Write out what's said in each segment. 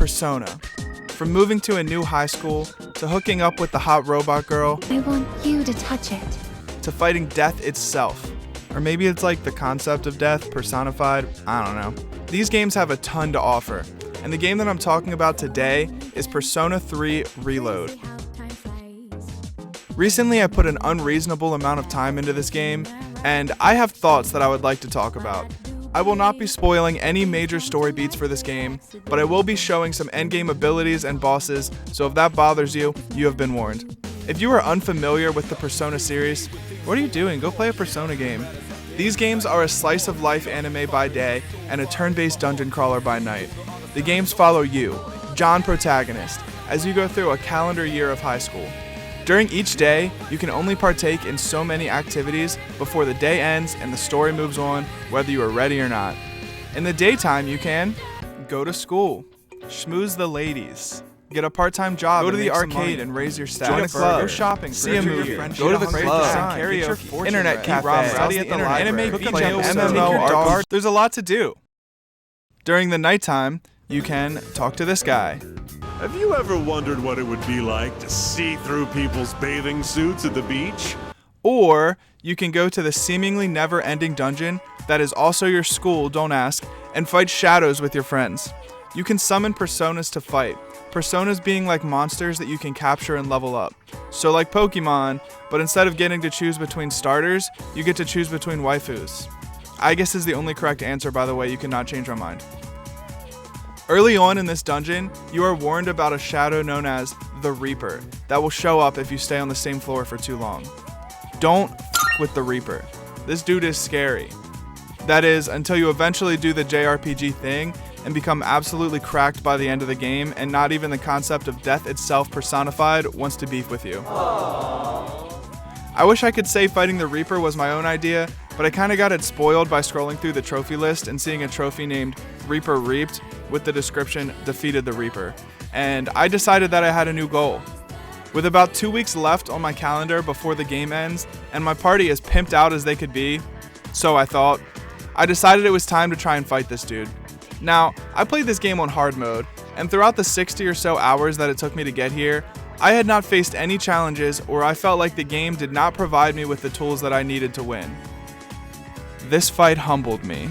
Persona. From moving to a new high school, to hooking up with the hot robot girl, I want you to touch it. to fighting death itself. Or maybe it's like the concept of death, personified, I don't know. These games have a ton to offer, and the game that I'm talking about today is Persona 3 Reload. Recently, I put an unreasonable amount of time into this game, and I have thoughts that I would like to talk about. I will not be spoiling any major story beats for this game, but I will be showing some endgame abilities and bosses, so if that bothers you, you have been warned. If you are unfamiliar with the Persona series, what are you doing? Go play a Persona game. These games are a slice of life anime by day and a turn-based dungeon crawler by night. The games follow you, John protagonist, as you go through a calendar year of high school. During each day, you can only partake in so many activities before the day ends and the story moves on, whether you are ready or not. In the daytime, you can go to school, schmooze the ladies, get a part-time job, go to the arcade and raise your stats, join a club, go shopping, see a movie, go to the club, karaoke, internet cafe, study at the anime, cook a meal, MMO, RPG. There's a lot to do. During the nighttime, you can talk to this guy. Have you ever wondered what it would be like to see through people's bathing suits at the beach? Or you can go to the seemingly never-ending dungeon that is also your school, don't ask, and fight shadows with your friends. You can summon personas to fight, personas being like monsters that you can capture and level up. So like Pokemon, but instead of getting to choose between starters, you get to choose between waifus. I guess is the only correct answer, by the way, you cannot change my mind. Early on in this dungeon, you are warned about a shadow known as the Reaper that will show up if you stay on the same floor for too long. Don't f with the Reaper. This dude is scary. That is, until you eventually do the JRPG thing and become absolutely cracked by the end of the game, and not even the concept of death itself personified wants to beef with you. I wish I could say fighting the Reaper was my own idea, but I kinda got it spoiled by scrolling through the trophy list and seeing a trophy named Reaper Reaped with the description, defeated the Reaper. And I decided that I had a new goal. With about 2 weeks left on my calendar before the game ends, and my party as pimped out as they could be, so I thought, I decided it was time to try and fight this dude. Now, I played this game on hard mode, and throughout the 60 or so hours that it took me to get here, I had not faced any challenges or I felt like the game did not provide me with the tools that I needed to win. This fight humbled me.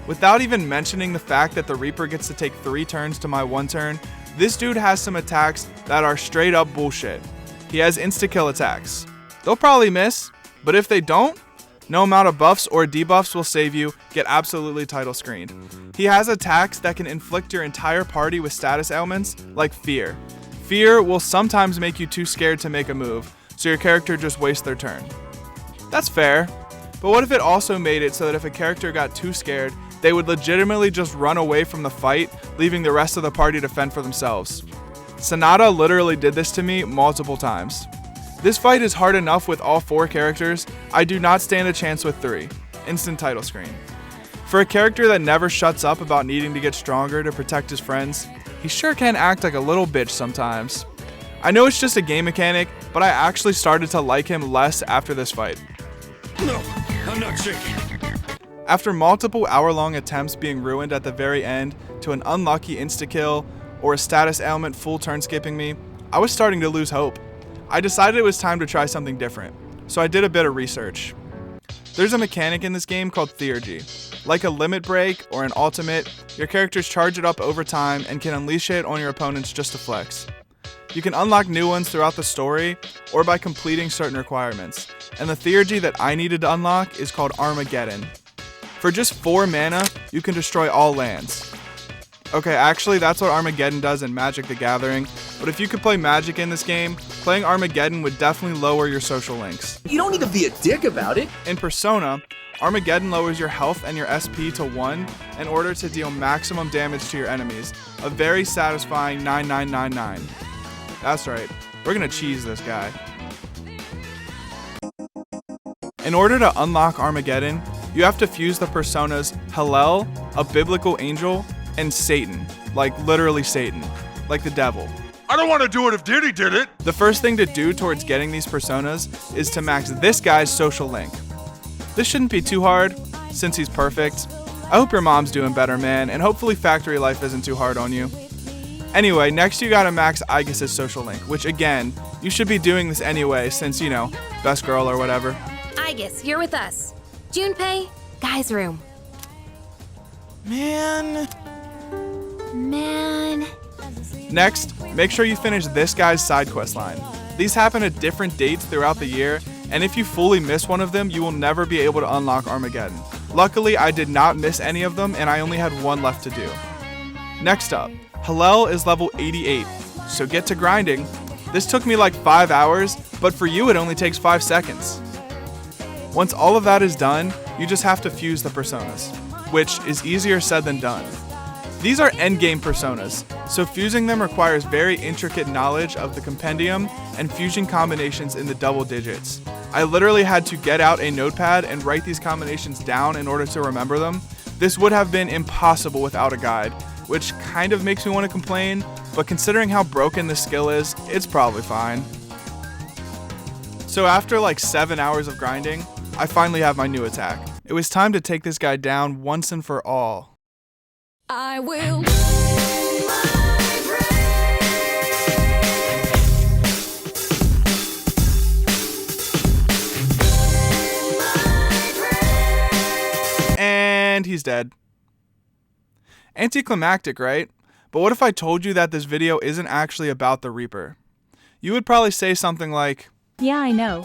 Without even mentioning the fact that the Reaper gets to take 3 turns to my 1 turn, this dude has some attacks that are straight up bullshit. He has insta-kill attacks. They'll probably miss, but if they don't, no amount of buffs or debuffs will save you, get absolutely title screened. He has attacks that can inflict your entire party with status ailments, like Fear. Fear will sometimes make you too scared to make a move, so your character just wastes their turn. That's fair, but what if it also made it so that if a character got too scared, they would legitimately just run away from the fight, leaving the rest of the party to fend for themselves? Sonata literally did this to me multiple times. This fight is hard enough with all 4 characters, I do not stand a chance with 3. Instant title screen. For a character that never shuts up about needing to get stronger to protect his friends, he sure can act like a little bitch sometimes. I know it's just a game mechanic, but I actually started to like him less after this fight. No, I'm not shaking. After multiple hour-long attempts being ruined at the very end to an unlucky insta-kill or a status ailment full turn skipping me, I was starting to lose hope. I decided it was time to try something different, so I did a bit of research. There's a mechanic in this game called Theurgy. Like a limit break or an ultimate, your characters charge it up over time and can unleash it on your opponents just to flex. You can unlock new ones throughout the story or by completing certain requirements, and the Theurgy that I needed to unlock is called Armageddon. For just 4 mana, you can destroy all lands. Okay, actually that's what Armageddon does in Magic the Gathering, but if you could play Magic in this game, playing Armageddon would definitely lower your social links. You don't need to be a dick about it. In Persona, Armageddon lowers your health and your SP to 1 in order to deal maximum damage to your enemies, a very satisfying 9999. That's right, we're gonna cheese this guy. In order to unlock Armageddon, you have to fuse the personas Hallel, a biblical angel, and Satan, like literally Satan, like the devil. I don't want to do it if Diddy did it. The first thing to do towards getting these personas is to max this guy's social link. This shouldn't be too hard, since he's perfect. I hope your mom's doing better, man, and hopefully factory life isn't too hard on you. Anyway, next you gotta max Aegis' social link, which again, you should be doing this anyway since, you know, best girl or whatever. Aegis, you're with us. Junpei, guy's room. Man. Next, Make sure you finish this guy's side quest line. These happen at different dates throughout the year, and if you fully miss one of them, you will never be able to unlock Armageddon. Luckily, I did not miss any of them, and I only had one left to do. Next up, Hillel is level 88, so get to grinding. This took me like 5 hours, but for you it only takes 5 seconds. Once all of that is done, you just have to fuse the personas, which is easier said than done. These are endgame personas, so fusing them requires very intricate knowledge of the compendium and fusion combinations in the double digits. I literally had to get out a notepad and write these combinations down in order to remember them. This would have been impossible without a guide, which kind of makes me want to complain, but considering how broken this skill is, it's probably fine. So after like 7 hours of grinding, I finally have my new attack. It was time to take this guy down once and for all. I will. And he's dead. Anticlimactic, right? But what if I told you that this video isn't actually about the Reaper? You would probably say something like, Yeah, I know.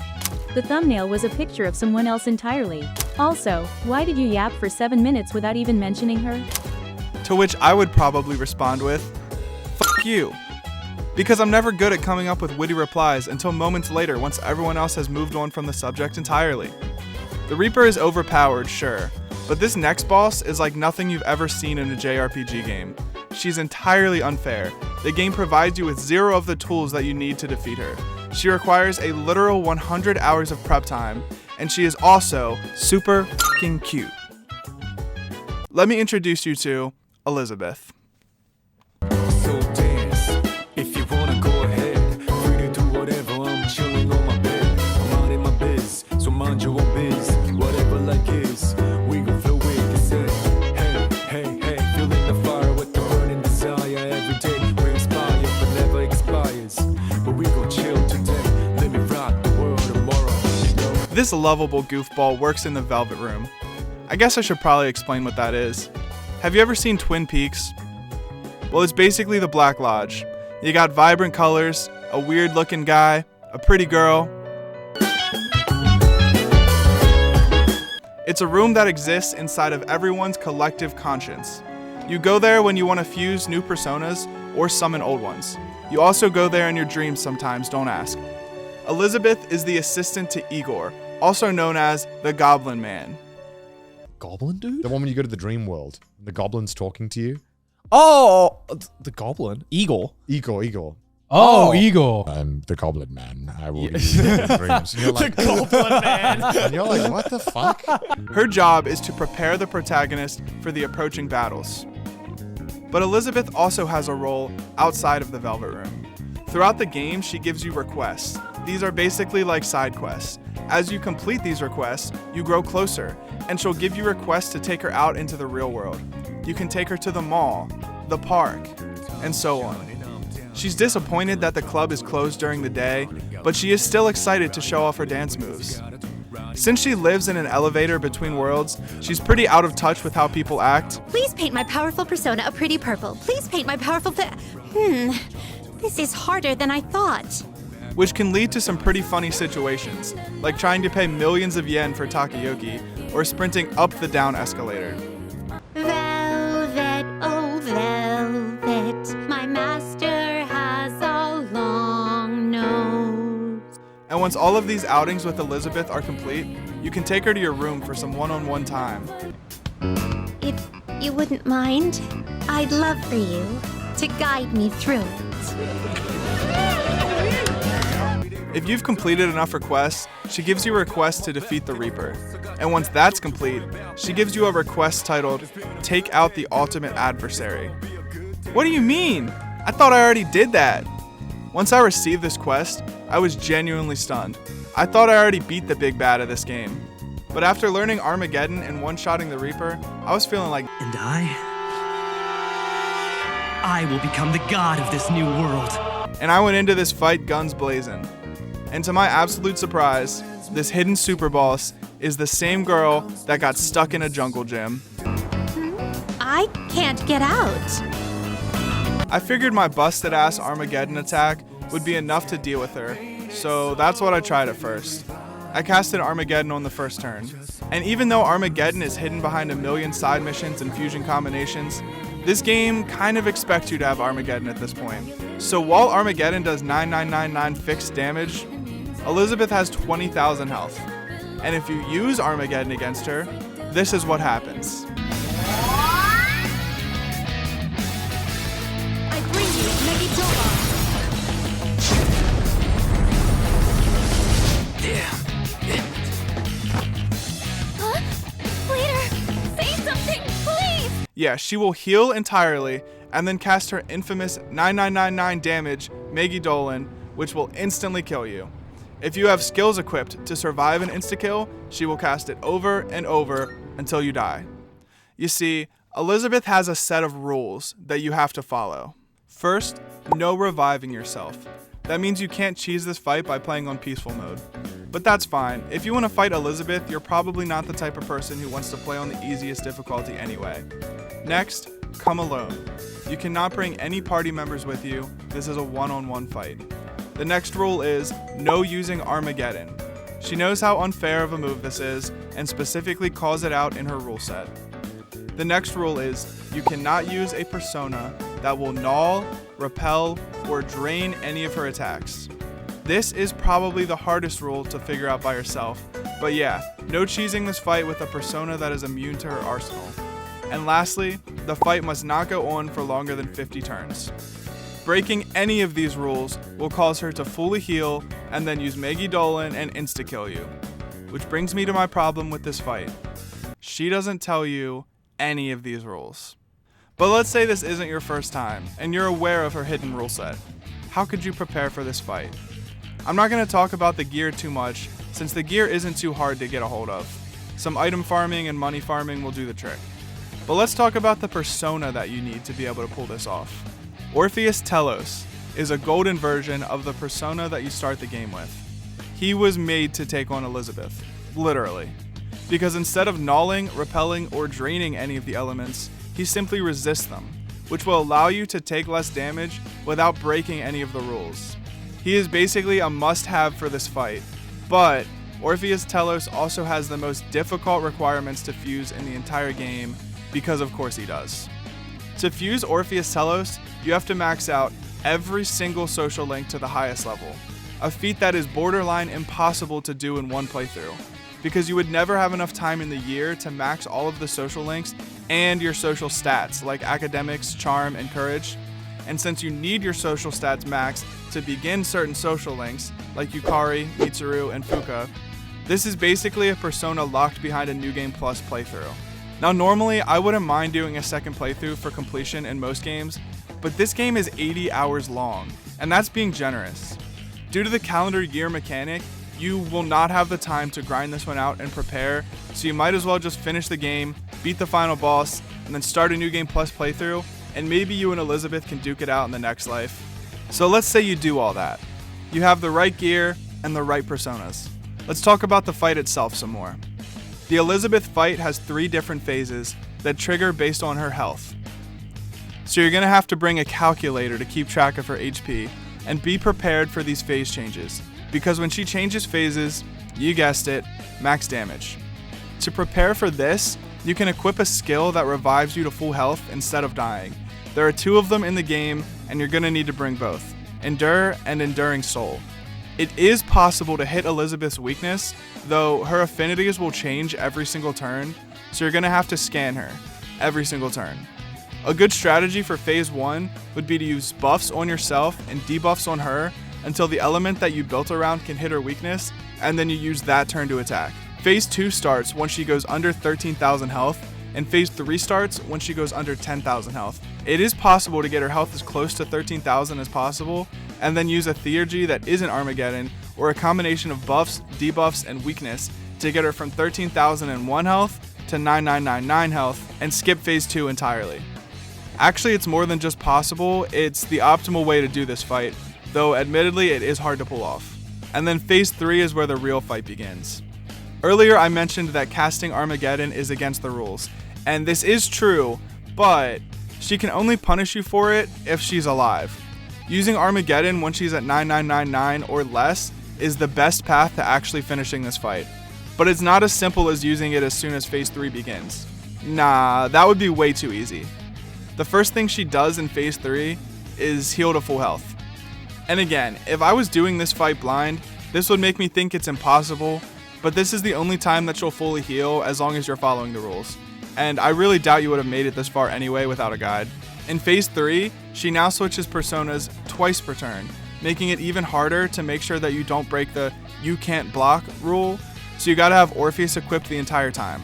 The thumbnail was a picture of someone else entirely. Also, why did you yap for 7 minutes without even mentioning her? to which I would probably respond with, "Fuck you." Because I'm never good at coming up with witty replies until moments later once everyone else has moved on from the subject entirely. The Reaper is overpowered, sure, but this next boss is like nothing you've ever seen in a JRPG game. She's entirely unfair. The game provides you with 0 of the tools that you need to defeat her. She requires a literal 100 hours of prep time, and she is also super fucking cute. Let me introduce you to Elizabeth. So dance, if you wanna go ahead, free to do whatever, I'm chilling on my bed, I'm out in my biz, so mind your own biz, whatever like is, we gon' flow with this head, hey, feeling the fire with the burning desire, every day we inspire, but never expires, but we gon' chill today, let me rock the world tomorrow, you know? This lovable goofball works in the Velvet Room. I guess I should probably explain what that is. Have you ever seen Twin Peaks? Well, it's basically the Black Lodge. You got vibrant colors, a weird looking guy, a pretty girl. It's a room that exists inside of everyone's collective conscience. You go there when you want to fuse new personas or summon old ones. You also go there in your dreams sometimes, don't ask. Elizabeth is the assistant to Igor, also known as the Goblin Man. Goblin dude? The one when you go to the dream world. The goblin's talking to you. Oh, the goblin. Eagle. Igor. Oh, Eagle. I'm the goblin man. I will be in your dreams. And you're like, The goblin man. and you're like, what the fuck? Her job is to prepare the protagonist for the approaching battles. But Elizabeth also has a role outside of the Velvet Room. Throughout the game, she gives you requests. These are basically like side quests. As you complete these requests, you grow closer, and she'll give you requests to take her out into the real world. You can take her to the mall, the park, and so on. She's disappointed that the club is closed during the day, but she is still excited to show off her dance moves. Since she lives in an elevator between worlds, she's pretty out of touch with how people act. Please paint my powerful persona a pretty purple. Please paint my powerful This is harder than I thought. Which can lead to some pretty funny situations, like trying to pay millions of yen for takoyaki, or sprinting up the down escalator. Velvet, oh velvet, my master has a long nose. And once all of these outings with Elizabeth are complete, you can take her to your room for some one-on-one time. If you wouldn't mind, I'd love for you to guide me through it. If you've completed enough requests, she gives you a request to defeat the Reaper. And once that's complete, she gives you a request titled, Take Out the Ultimate Adversary. What do you mean? I thought I already did that. Once I received this quest, I was genuinely stunned. I thought I already beat the big bad of this game. But after learning Armageddon and one-shotting the Reaper, I was feeling like, And I will become the god of this new world. and I went into this fight guns blazing. And to my absolute surprise, this hidden super boss is the same girl that got stuck in a jungle gym. I can't get out. I figured my busted ass Armageddon attack would be enough to deal with her, so that's what I tried at first. I casted Armageddon on the first turn, and even though Armageddon is hidden behind a million side missions and fusion combinations, this game kind of expects you to have Armageddon at this point. So while Armageddon does 9999 fixed damage, Elizabeth has 20,000 health. And if you use Armageddon against her, this is what happens. I bring you Megidola. Huh? Leader, say something, please! Yeah, she will heal entirely and then cast her infamous 9999 damage Megidolan, which will instantly kill you. If you have skills equipped to survive an insta-kill, she will cast it over and over until you die. You see, Elizabeth has a set of rules that you have to follow. First, no reviving yourself. That means you can't cheese this fight by playing on peaceful mode. But that's fine. If you want to fight Elizabeth, you're probably not the type of person who wants to play on the easiest difficulty anyway. Next, come alone. You cannot bring any party members with you. This is a one-on-one fight. The next rule is no using Armageddon. She knows how unfair of a move this is and specifically calls it out in her rule set. The next rule is you cannot use a persona that will null, repel, or drain any of her attacks. This is probably the hardest rule to figure out by yourself, but yeah, no cheesing this fight with a persona that is immune to her arsenal. And lastly, the fight must not go on for longer than 50 turns. Breaking any of these rules will cause her to fully heal and then use Megidolan and insta-kill you. Which brings me to my problem with this fight. She doesn't tell you any of these rules. But let's say this isn't your first time and you're aware of her hidden rule set. How could you prepare for this fight? I'm not going to talk about the gear too much since the gear isn't too hard to get a hold of. Some item farming and money farming will do the trick. But let's talk about the persona that you need to be able to pull this off. Orpheus Telos is a golden version of the persona that you start the game with. He was made to take on Elizabeth, literally. Because instead of nulling, repelling, or draining any of the elements, he simply resists them, which will allow you to take less damage without breaking any of the rules. He is basically a must-have for this fight, but Orpheus Telos also has the most difficult requirements to fuse in the entire game, because of course he does. To fuse Orpheus Telos, you have to max out every single social link to the highest level, a feat that is borderline impossible to do in one playthrough, because you would never have enough time in the year to max all of the social links and your social stats like academics, charm, and courage. And since you need your social stats maxed to begin certain social links like Yukari, Mitsuru, and Fuka, this is basically a persona locked behind a New Game Plus playthrough. Now normally I wouldn't mind doing a second playthrough for completion in most games, but this game is 80 hours long, and that's being generous. Due to the calendar year mechanic, you will not have the time to grind this one out and prepare, so you might as well just finish the game, beat the final boss, and then start a New Game Plus playthrough, and maybe you and Elizabeth can duke it out in the next life. So let's say you do all that. You have the right gear and the right personas. Let's talk about the fight itself some more. The Elizabeth fight has 3 different phases that trigger based on her health. So you're going to have to bring a calculator to keep track of her HP and be prepared for these phase changes, because when she changes phases, you guessed it, max damage. To prepare for this, you can equip a skill that revives you to full health instead of dying. There are 2 of them in the game, and you're going to need to bring both, Endure and Enduring Soul. It is possible to hit Elizabeth's weakness, though her affinities will change every single turn, so you're going to have to scan her every single turn. A good strategy for phase 1 would be to use buffs on yourself and debuffs on her until the element that you built around can hit her weakness, and then you use that turn to attack. Phase 2 starts once she goes under 13,000 health, and phase 3 starts when she goes under 10,000 health. It is possible to get her health as close to 13,000 as possible, and then use a theurgy that isn't Armageddon, or a combination of buffs, debuffs, and weakness to get her from 13,001 health to 9,999 health and skip phase 2 entirely. Actually, it's more than just possible, it's the optimal way to do this fight, though admittedly it is hard to pull off. And then phase 3 is where the real fight begins. Earlier I mentioned that casting Armageddon is against the rules, and this is true, but she can only punish you for it if she's alive. Using Armageddon when she's at 9999 or less is the best path to actually finishing this fight, but it's not as simple as using it as soon as phase 3 begins. Nah, that would be way too easy. The first thing she does in phase 3 is heal to full health. And again, if I was doing this fight blind, this would make me think it's impossible, but this is the only time that she'll fully heal as long as you're following the rules. And I really doubt you would have made it this far anyway without a guide. In phase 3, she now switches personas twice per turn, making it even harder to make sure that you don't break the "you can't block" rule, so you gotta have Orpheus equipped the entire time.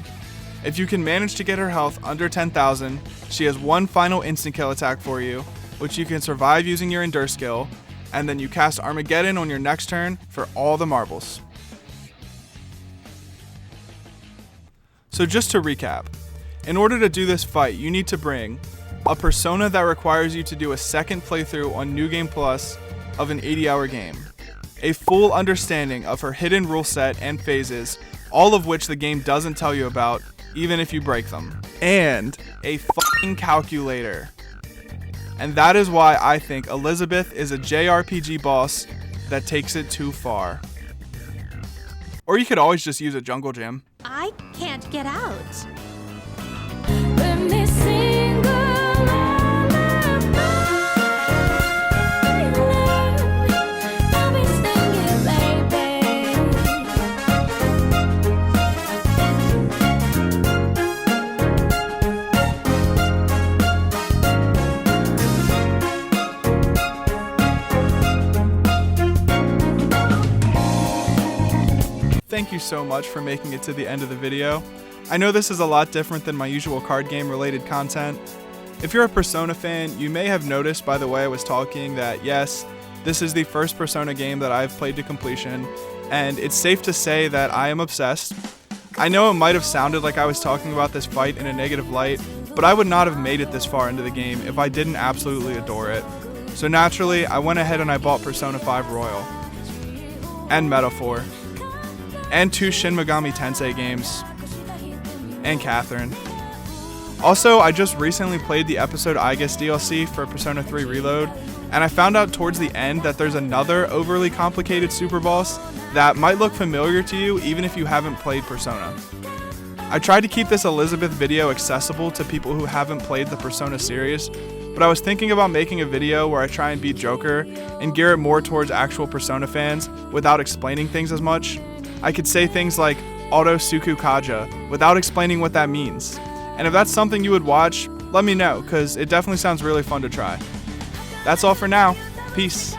If you can manage to get her health under 10,000, she has one final instant kill attack for you, which you can survive using your Endure skill, and then you cast Armageddon on your next turn for all the marbles. So just to recap, in order to do this fight, you need to bring a persona that requires you to do a second playthrough on New Game Plus of an 80-hour game, a full understanding of her hidden rule set and phases, all of which the game doesn't tell you about, even if you break them, and a fucking calculator. And that is why I think Elizabeth is a JRPG boss that takes it too far. Or you could always just use a jungle gym. I can't get out. Thank you so much for making it to the end of the video. I know this is a lot different than my usual card game related content. If you're a Persona fan, you may have noticed by the way I was talking that yes, this is the first Persona game that I've played to completion, and it's safe to say that I am obsessed. I know it might have sounded like I was talking about this fight in a negative light, but I would not have made it this far into the game if I didn't absolutely adore it. So naturally, I went ahead and I bought Persona 5 Royal, and Metaphor, and 2 Shin Megami Tensei games, and Catherine. Also, I just recently played the Episode I Guess DLC for Persona 3 Reload, and I found out towards the end that there's another overly complicated super boss that might look familiar to you even if you haven't played Persona. I tried to keep this Elizabeth video accessible to people who haven't played the Persona series, but I was thinking about making a video where I try and beat Joker and gear it more towards actual Persona fans without explaining things as much. I could say things like Auto Suku Kaja without explaining what that means. And if that's something you would watch, let me know, because it definitely sounds really fun to try. That's all for now. Peace.